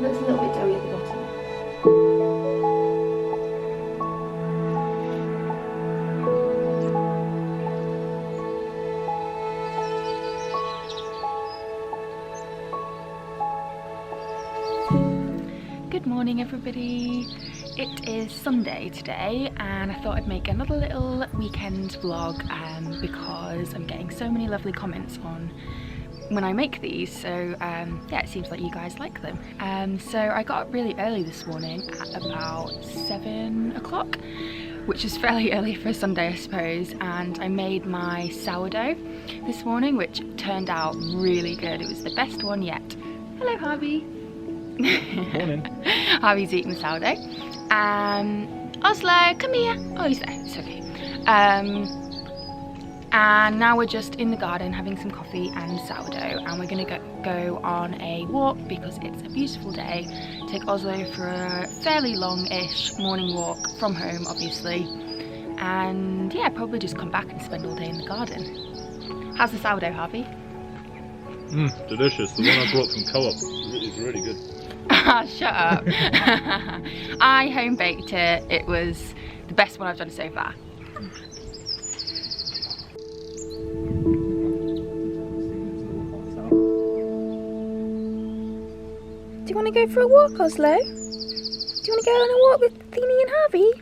Looks a little bit doughy at the bottom. Good morning everybody. It is Sunday today and I thought I'd make another little weekend vlog because I'm getting so many lovely comments on when I make these, so yeah, it seems like you guys like them. So I got up really early this morning at about 7 o'clock, which is fairly early for a Sunday I suppose, and I made my sourdough this morning, which turned out really good. It was the best one yet. Hello Harvey. Morning. Harvey's eating the sourdough. Oslo, come here. Oh, he's there, it's okay. And now we're just in the garden having some coffee and sourdough, and we're gonna go on a walk because it's a beautiful day. Take Oslo for a fairly long-ish morning walk from home, obviously, and yeah, probably just come back and spend all day in the garden. How's the sourdough, Harvey? Delicious. The one I brought from Co-op is really good. Shut up. I home baked it. It was the best one I've done so far. Do you want to go for a walk, Oslo? Do you want to go on a walk with Thini and Harvey?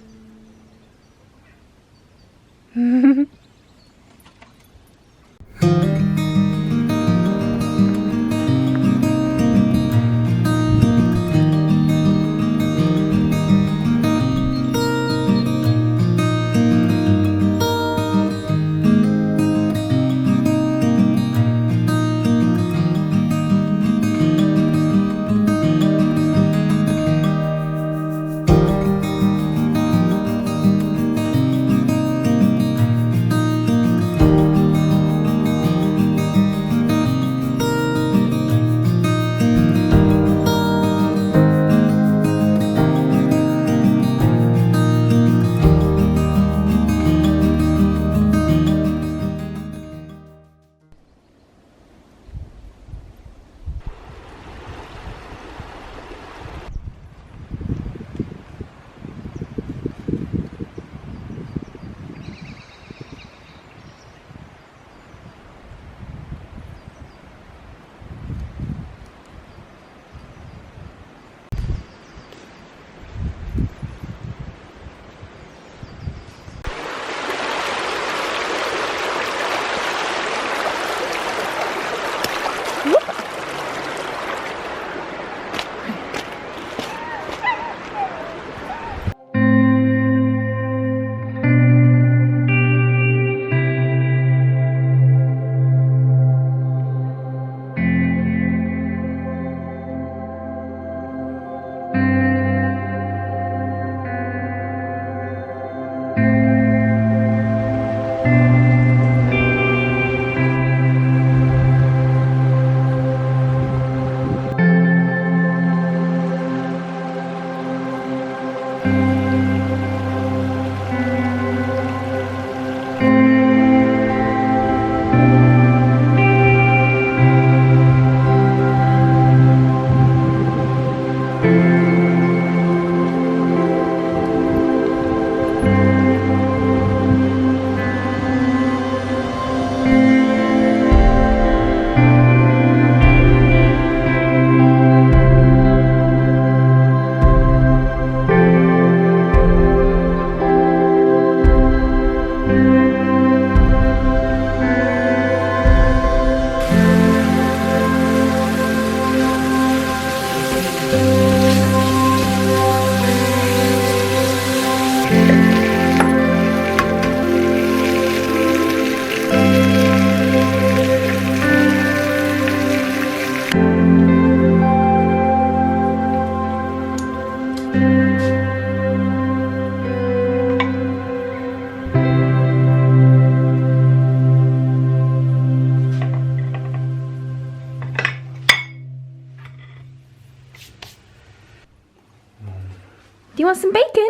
Do you want some bacon?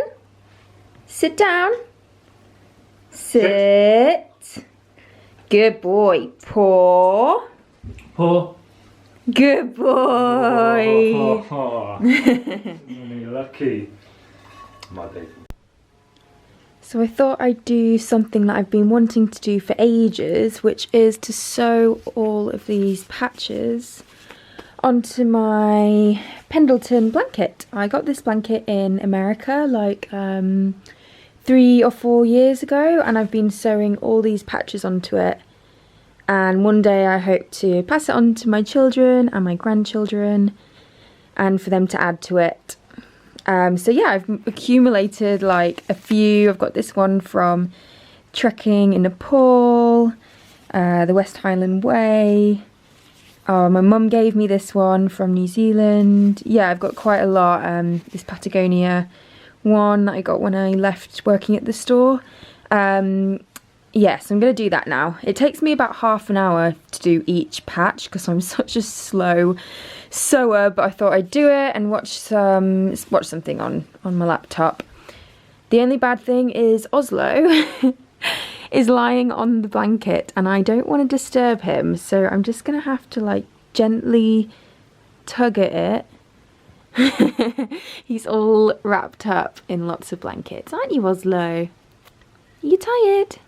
Sit down. Sit. Good boy. Paw. Paw. Good boy. You're lucky. My baby. So I thought I'd do something that I've been wanting to do for ages, which is to sew all of these patches onto my Pendleton blanket. I got this blanket in America like 3 or 4 years ago, and I've been sewing all these patches onto it, and one day I hope to pass it on to my children and my grandchildren and for them to add to it. So yeah, I've accumulated like a few. I've got this one from trekking in Nepal, the West Highland Way. Oh, my mum gave me this one from New Zealand. Yeah, I've got quite a lot. This Patagonia one that I got when I left working at the store. Yes, I'm going to do that now. It takes me about half an hour to do each patch because I'm such a slow sewer, but I thought I'd do it and watch something on my laptop. The only bad thing is Oslo is lying on the blanket and I don't want to disturb him, so I'm just going to have to like gently tug at it. He's all wrapped up in lots of blankets, aren't you, Oslo? Are you tired?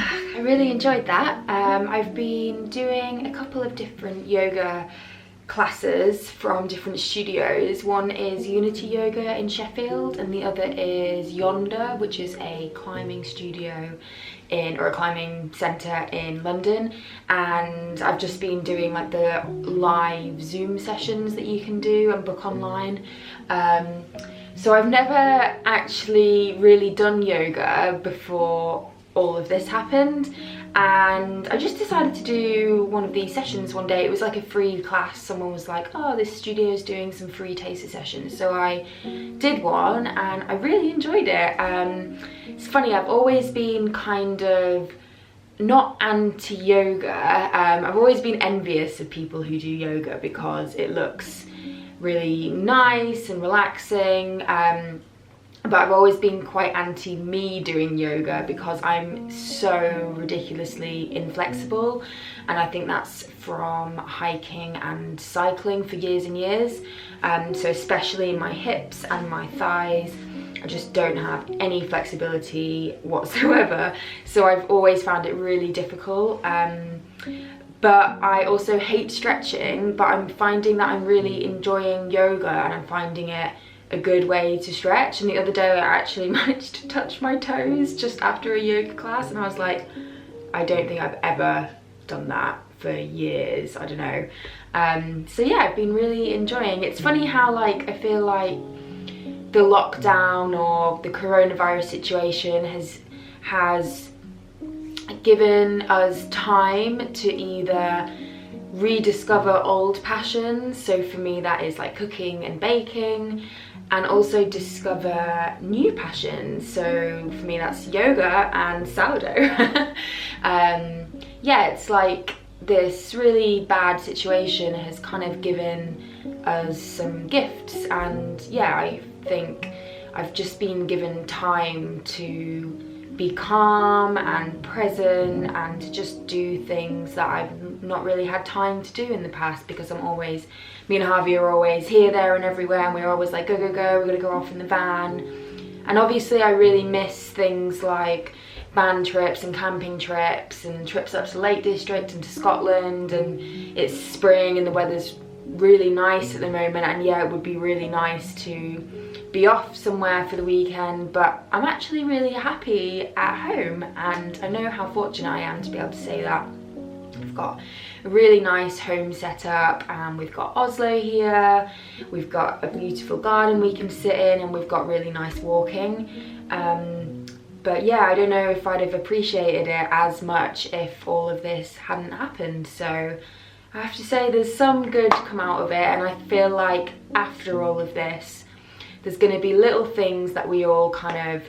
I really enjoyed that. I've been doing a couple of different yoga classes from different studios. One is Unity Yoga in Sheffield and the other is Yonder, which is a climbing studio or a climbing centre in London, and I've just been doing like the live Zoom sessions that you can do and book online. So I've never actually really done yoga before all of this happened, and I just decided to do one of these sessions one day. It was like a free class. Someone was like, oh, this studio is doing some free taster sessions, so I did one and I really enjoyed it. It's funny, I've always been kind of not anti-yoga. I've always been envious of people who do yoga because it looks really nice and relaxing. But I've always been quite anti-me doing yoga because I'm so ridiculously inflexible, and I think that's from hiking and cycling for years and years. So especially in my hips and my thighs, I just don't have any flexibility whatsoever. So I've always found it really difficult. But I also hate stretching, but I'm finding that I'm really enjoying yoga and I'm finding it a good way to stretch. And the other day I actually managed to touch my toes just after a yoga class, and I was like, I don't think I've ever done that for years. I don't know. So yeah, I've been really enjoying. It's funny how like I feel like the lockdown or the coronavirus situation has given us time to either rediscover old passions. So for me that is like cooking and baking, and also discover new passions. So for me that's yoga and sourdough. Yeah, it's like this really bad situation has kind of given us some gifts, and yeah, I think I've just been given time to be calm and present and to just do things that I've not really had time to do in the past, because me and Harvey are always here, there and everywhere, and we're always like go, go, go, we're gonna go off in the van. And obviously I really miss things like band trips and camping trips and trips up to Lake District and to Scotland, and it's spring and the weather's really nice at the moment, and yeah, it would be really nice to be off somewhere for the weekend, but I'm actually really happy at home, and I know how fortunate I am to be able to say that. We've got a really nice home set up, and we've got Oslo here, we've got a beautiful garden we can sit in, and we've got really nice walking. But yeah, I don't know if I'd have appreciated it as much if all of this hadn't happened. So I have to say there's some good come out of it, and I feel like after all of this there's going to be little things that we all kind of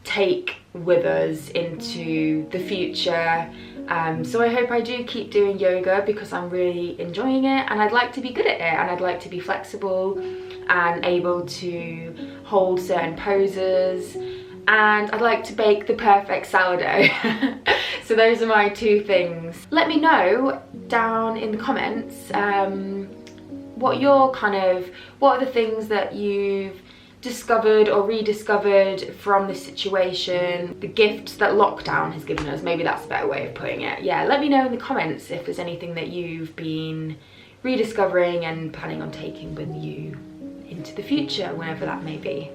take with us into the future. So I hope I do keep doing yoga because I'm really enjoying it, and I'd like to be good at it, and I'd like to be flexible and able to hold certain poses, and I'd like to bake the perfect sourdough. So those are my two things. Let me know down in the comments what are the things that you've discovered or rediscovered from this situation, the gifts that lockdown has given us. Maybe that's a better way of putting it. Yeah, let me know in the comments if there's anything that you've been rediscovering and planning on taking with you into the future, whenever that may be.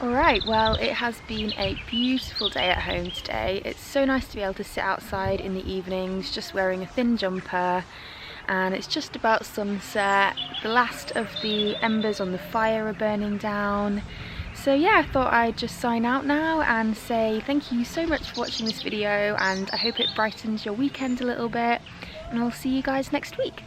Alright, well, it has been a beautiful day at home today. It's so nice to be able to sit outside in the evenings just wearing a thin jumper, and it's just about sunset. The last of the embers on the fire are burning down. So yeah, I thought I'd just sign out now and say thank you so much for watching this video, and I hope it brightens your weekend a little bit, and I'll see you guys next week.